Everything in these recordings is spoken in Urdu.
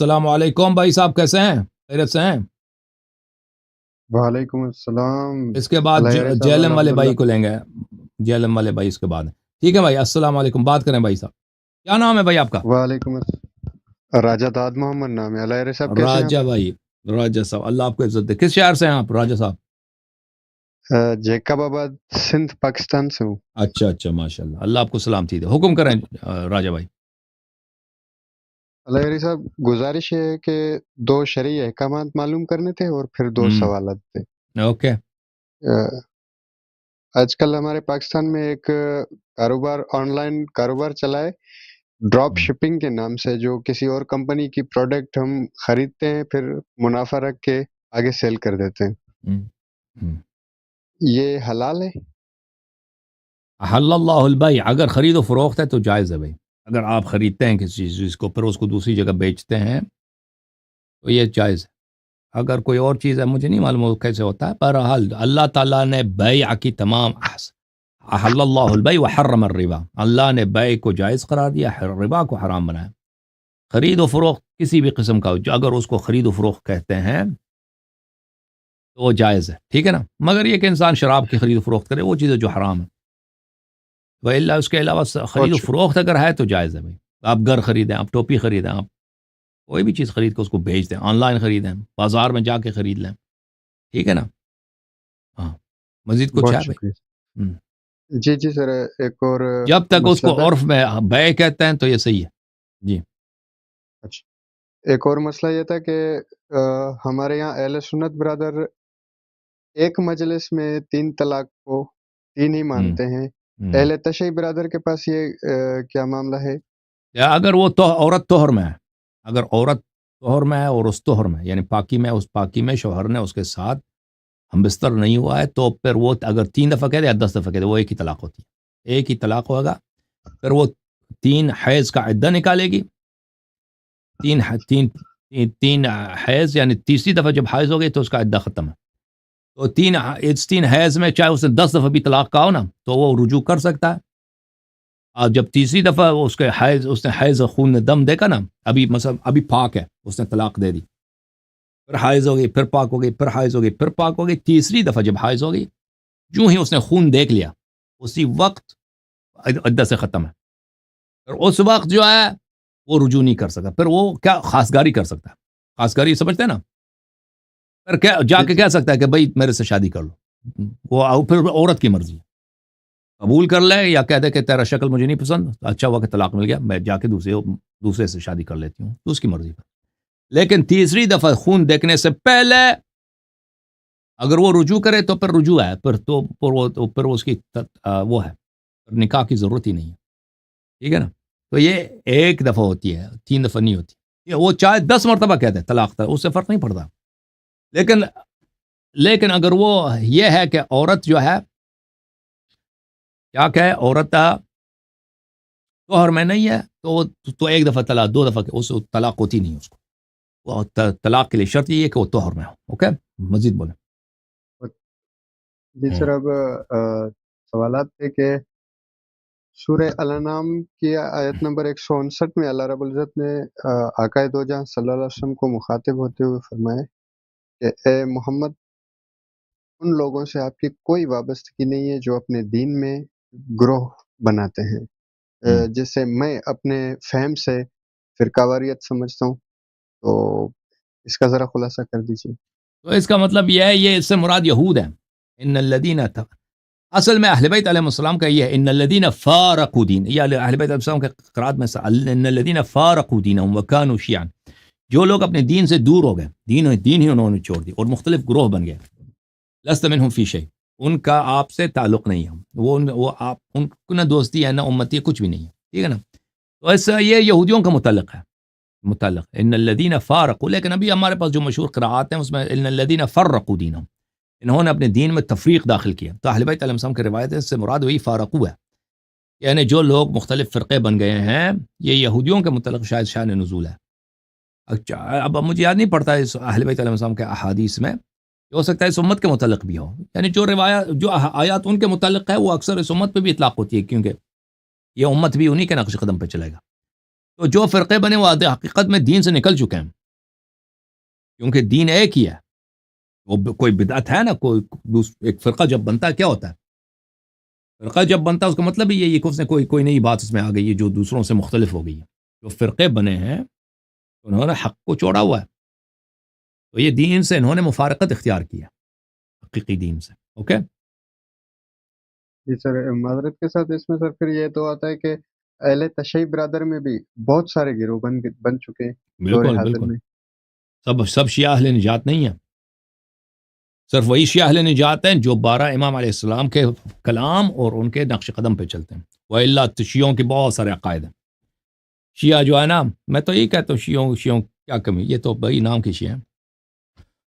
السلام علیکم بھائی صاحب، کیسے ہیں؟ خیریت سے ہیں؟ وعلیکم السلام. اس کے بعد اللہ یار صاحب جیلم والے الحمدللہ. بھائی کو لیں گے. جیلم والے بھائی اس کے بعد. ٹھیک ہے بھائی، السلام علیکم. بات کریں بھائی صاحب. کیا نام ہے بھائی آپ کا؟ وعلیکم السلام. راجہ داد محمد نام ہے. اللہ یار صاحب کیسے ہیں راجہ بھائی. راجہ صاحب، اللہ آپ کو عزت دے. کس شہر سے ہیں آپ راجہ صاحب؟ آپ؟ جیکب آباد سندھ پاکستان سے ہوں. اچھا اچھا، ماشاء اللہ. اللہ آپ کو سلامتی دے. حکم کریں راجہ بھائی. اللہ یار صاحب گزارش ہے کہ 2 شرعی احکامات معلوم کرنے تھے اور پھر 2 سوالات تھے. اوکے. آج کل ہمارے پاکستان میں ایک کاروبار آن لائن کاروبار چلا ہے ڈراپ شپنگ کے نام سے، جو کسی اور کمپنی کی پروڈکٹ ہم خریدتے ہیں پھر منافع رکھ کے آگے سیل کر دیتے ہیں. یہ حلال ہے؟ حل اللہ البیع، اگر خرید و فروخت ہے تو جائز ہے بھائی. اگر آپ خریدتے ہیں کسی چیز کو پھر اس کو دوسری جگہ بیچتے ہیں تو یہ جائز ہے. اگر کوئی اور چیز ہے مجھے نہیں معلوم وہ کیسے ہوتا ہے. بہرحال اللہ تعالیٰ نے بیع کی تمام احل اللہ البیع وحرم الربا، اللہ نے بیع کو جائز قرار دیا، ربا کو حرام بنایا. خرید و فروخت کسی بھی قسم کا جو اگر اس کو خرید و فروخت کہتے ہیں تو وہ جائز ہے، ٹھیک ہے نا. مگر یہ کہ انسان شراب کی خرید و فروخت کرے وہ چیز ہے جو حرام ہے. وإلا اس کے علاوہ خرید و اچھا فروخت اگر ہے تو جائز ہے بھائی. آپ گھر خریدیں، آپ ٹوپی خریدیں، آپ کوئی بھی چیز خرید کے اس کو بھیج دیں، آن لائن خریدیں، بازار میں جا کے خرید لیں، ٹھیک ہے نا. ہاں، مزید کچھ ہے بہت بھائی؟ شکریہ. جی جی سر، ایک اور جب تک اس مسئلہ کو تھا. عرف میں بیع کہتے ہیں تو یہ صحیح ہے. جی. اچھا، ایک اور مسئلہ یہ تھا کہ ہمارے یہاں اہل سنت برادر ایک مجلس میں 3 طلاق کو 3 ہی مانتے ہیں. اہل تشیع برادر کے پاس یہ کیا معاملہ ہے؟ یا اگر وہ عورت طہر میں ہے، اگر عورت طہر میں ہے اور اس طہر میں یعنی پاکی میں، اس پاکی میں شوہر نے اس کے ساتھ ہم بستر نہیں ہوا ہے تو پھر وہ اگر 3 دفعہ کہہ دے یا 10 دفعہ کہہ دے وہ ایک ہی طلاق ہوتی ہے. ایک ہی طلاق ہوگا. پھر وہ 3 حیض کا عدہ نکالے گی. تین تین تین حیض یعنی تیسری دفعہ جب حیض ہو گئی تو اس کا عدہ ختم ہے. تو 3 حیض میں چاہے اس نے 10 دفعہ بھی طلاق کہا ہو نا تو وہ رجوع کر سکتا ہے. اور جب تیسری دفعہ اس نے حیض خون نے دم دیکھا نا، ابھی مثلا ابھی پاک ہے، اس نے طلاق دے دی، پھر حائض ہو گئی، پھر پاک ہو گئی، پھر حائض ہو گئی، پھر پاک ہو گئی. تیسری دفعہ جب حائض ہو گئی، جو ہی اس نے خون دیکھ لیا اسی وقت عدہ سے ختم ہے. اور اس وقت جو ہے وہ رجوع نہیں کر سکتا. پھر وہ کیا خاصگاری کر سکتا ہے. خاصگاری سمجھتے ہیں نا. پھر کیا جا جی کے جی کہہ سکتا ہے کہ بھائی میرے سے شادی کر لو. وہ پھر عورت کی مرضی ہے، قبول کر لے یا کہہ دے کہ تیرا شکل مجھے نہیں پسند، اچھا ہوا کہ طلاق مل گیا، میں جا کے دوسرے سے شادی کر لیتی ہوں، تو اس کی مرضی پر. لیکن تیسری دفعہ خون دیکھنے سے پہلے اگر وہ رجوع کرے تو پھر رجوع ہے، پھر اس کی وہ ہے، نکاح کی ضرورت ہی نہیں ہے، ٹھیک ہے نا. تو یہ ایک دفعہ ہوتی ہے، 3 دفعہ نہیں ہوتی. وہ چاہے 10 مرتبہ کہہ دے طلاق تھا، اس سے فرق نہیں پڑتا. لیکن اگر وہ یہ ہے کہ عورت جو ہے کیا کہے، عورت طہر میں نہیں ہے تو ایک دفعہ طلاق، 2 دفعہ اس طلاق ہوتی نہیں اس کو. وہ طلاق کے لیے شرط یہ ہے کہ وہ طہر میں ہو. اوکے، مزید بولیں. جی سر، اب سوالات تھے کہ سورہ الانعام کی آیت نمبر 159 میں اللہ رب العزت نے آقائے دو جہاں صلی اللہ علیہ وسلم کو مخاطب ہوتے ہوئے فرمائے کہ اے محمد، ان لوگوں سے آپ کی کوئی وابستگی نہیں ہے جو اپنے دین میں گروہ بناتے ہیں، جسے میں اپنے فہم سے فرقہ واریت سمجھتا ہوں. تو اس کا ذرا خلاصہ کر دیجیے. تو اس کا مطلب یہ ہے، یہ اس سے مراد یہود ہیں. ان الذین اصل میں اہل بیت علیہ السلام کا یہ ہے ان الذین فارقوا دین، یہ اہل بیت علیہ السلام کے قرات میں ان الذین فارقوا دینهم وکانوا شیعا، جو لوگ اپنے دین سے دور ہو گئے، دین ہی انہوں نے چھوڑ دی اور مختلف گروہ بن گئے. لست منہم فی شیء، ان کا آپ سے تعلق نہیں ہے، وہ آپ ان کو نہ دوستی ہے نہ امتی ہے، کچھ بھی نہیں ہے، ٹھیک ہے نا. تو ایسا یہ یہودیوں کا متعلق ہے، ان الذین فارقوا. لیکن ابھی ہمارے پاس جو مشہور قراءات ہیں اس میں ان الذین فرقوا دینهم، انہوں نے اپنے دین میں تفریق داخل کیا. تو اہل بیت علیہ السلام کی روایت سے مراد وہی فارقوا ہے، یعنی جو لوگ مختلف فرقے بن گئے ہیں، یہ یہودیوں کے متعلق شاید شان نزول ہے. اچھا، اب مجھے یاد نہیں پڑتا اس اہل بیت علیہ السلام کے احادیث میں، ہو سکتا ہے اس امت کے متعلق بھی ہو، یعنی جو روایات جو آیات ان کے متعلق ہے وہ اکثر اس امت پہ بھی اطلاق ہوتی ہے، کیونکہ یہ امت بھی انہی کے نقش قدم پہ چلے گا. تو جو فرقے بنے وہ حقیقت میں دین سے نکل چکے ہیں، کیونکہ دین ایک ہی ہے. وہ کوئی بدعت ہے نا، کوئی ایک فرقہ جب بنتا ہے کیا ہوتا ہے؟ فرقہ جب بنتا ہے اس کا مطلب ہی یہ کہ اس نے کوئی نئی بات اس میں آ گئی ہے جو دوسروں سے مختلف ہو گئی ہے. جو فرقے بنے ہیں انہوں نے حق کو چھوڑا ہوا ہے، تو یہ دین سے انہوں نے مفارقت اختیار کی ہے، حقیقی دین سے. اوکے. جی سر، معذرت کے ساتھ اس میں سر پھر یہ تو آتا ہے کہ اہل تشیع برادر میں بھی بہت سارے گروہ بن چکے ہیں دور بالکل حاضر بالکل. میں. سب شیعہ اہل نجات نہیں ہیں، صرف وہی شیعہ اہل نجات ہیں جو 12 امام علیہ السلام کے کلام اور ان کے نقش قدم پہ چلتے ہیں. وَإِلَّا شیعوں کے بہت سارے عقائد ہیں. شیعہ جو ہے نا، میں تو یہی کہتا ہوں شیعوں کیا کمی، یہ تو بھائی نام کی شیعہ ہیں.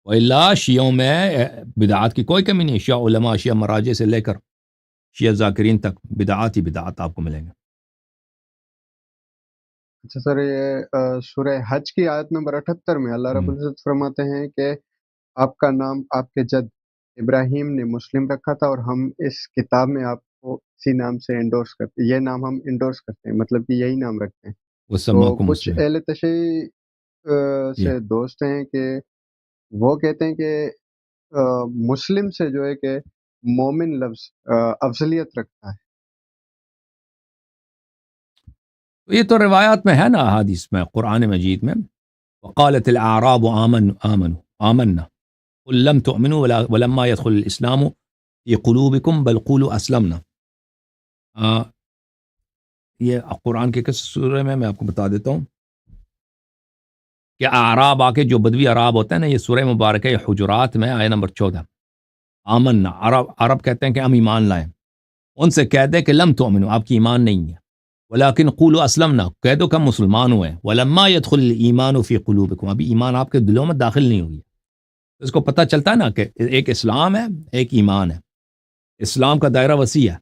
وَإِلَّا شیعوں میں بدعات کی کوئی کمی نہیں. شیعہ علماء، شیعہ مراجع سے لے کر شیعہ ذاکرین تک بدعات ہی بدعات آپ کو ملیں گے. اچھا سر، یہ سورہ حج کی آیت نمبر 78 میں اللہ رب العزت فرماتے ہیں کہ آپ کا نام آپ کے جد ابراہیم نے مسلم رکھا تھا اور ہم اس کتاب میں آپ کو اسی نام سے انڈورس کرتے ہیں، یہ نام ہم انڈورس کرتے ہیں، مطلب کہ یہی نام رکھتے ہیں. تو وَسَمَّاكُمْ کچھ مُسْلِمِينَ. اہل تشیع جی سے دوست ہیں کہ وہ کہتے ہیں کہ مسلم سے جو ہے کہ مومن لفظ افضلیت رکھتا ہے. تو یہ تو روایات میں ہے نا، احادیث میں، قرآن مجید میں. وقالت الاعراب آمنا قل لم تؤمنوا ولما يدخل الاسلام في قلوبكم بل قولوا اسلمنا. یہ قرآن کے کس سورہ میں آپ کو بتا دیتا ہوں کہ اعراب آ کے، جو بدوی عراب ہوتا ہے نا، یہ سورہ مبارکہ حجرات میں آیہ نمبر 14. آمنا، عرب کہتے ہیں کہ ہم ایمان لائیں. ان سے کہہ دے کہ لم تؤمنوا، آپ کی ایمان نہیں ہے. ولیکن قولوا اسلمنا، کہہ دو کہ ہم مسلمان ہوئے ہیں. ولما يدخل الايمان في قلوبكم، ابھی ایمان آپ کے دلوں میں داخل نہیں ہوئی. اس کو پتہ چلتا ہے نا کہ ایک اسلام ہے، ایک ایمان ہے. اسلام کا دائرہ وسیع ہے،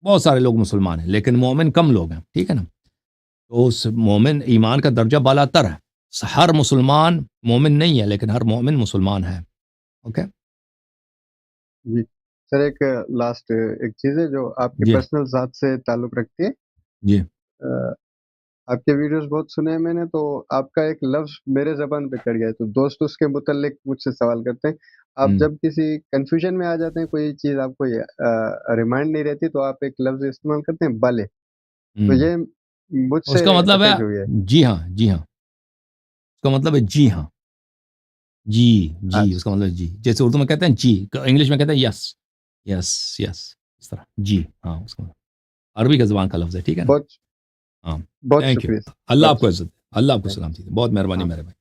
بہت سارے لوگ مسلمان ہیں لیکن مومن کم لوگ ہیں، ٹھیک ہے نا. تو اس مومن ایمان کا درجہ بالا تر ہے. ہر مسلمان مومن نہیں ہے لیکن ہر مومن مسلمان ہے. اوکے. جی سر، ایک لاسٹ ایک چیز ہے جو آپ کی جی پرسنل ذات سے تعلق رکھتی ہے. جی آپ کے ویڈیوز بہت سنے ہیں میں نے، تو آپ کا ایک لفظ میرے زبان پہ چڑھ گیا ہے، تو دوست اس کے متعلق مجھ سے سوال کرتے ہیں. آپ ہم، جب کسی کنفیوژن میں آ جاتے ہیں، کوئی چیز آپ کو ریمائنڈ نہیں رہتی، تو آپ ایک لفظ استعمال کرتے ہیں، بالے. تو ہم. یہ مجھ اس سے کا مطلب ہے اٹیچ ہوئی ہے. جی ہاں، جی ہاں. اس کا مطلب ہے جی ہاں. جی جی اس کا اچھا، مطلب ہے جی، جیسے اردو میں کہتے ہیں جی، انگلش میں کہتے ہیں یس. یس یس، اس طرح جی ہاں. اس کا عربی کا زبان کا لفظ ہے، ٹھیک ہے نا. بہت ہاں. بہت تھینک یو. شکریہ. اللہ بہت آپ کو عزت، اللہ آپ کو شکریہ. سلام. بہت مہربانی ہاں. میرے بھائی.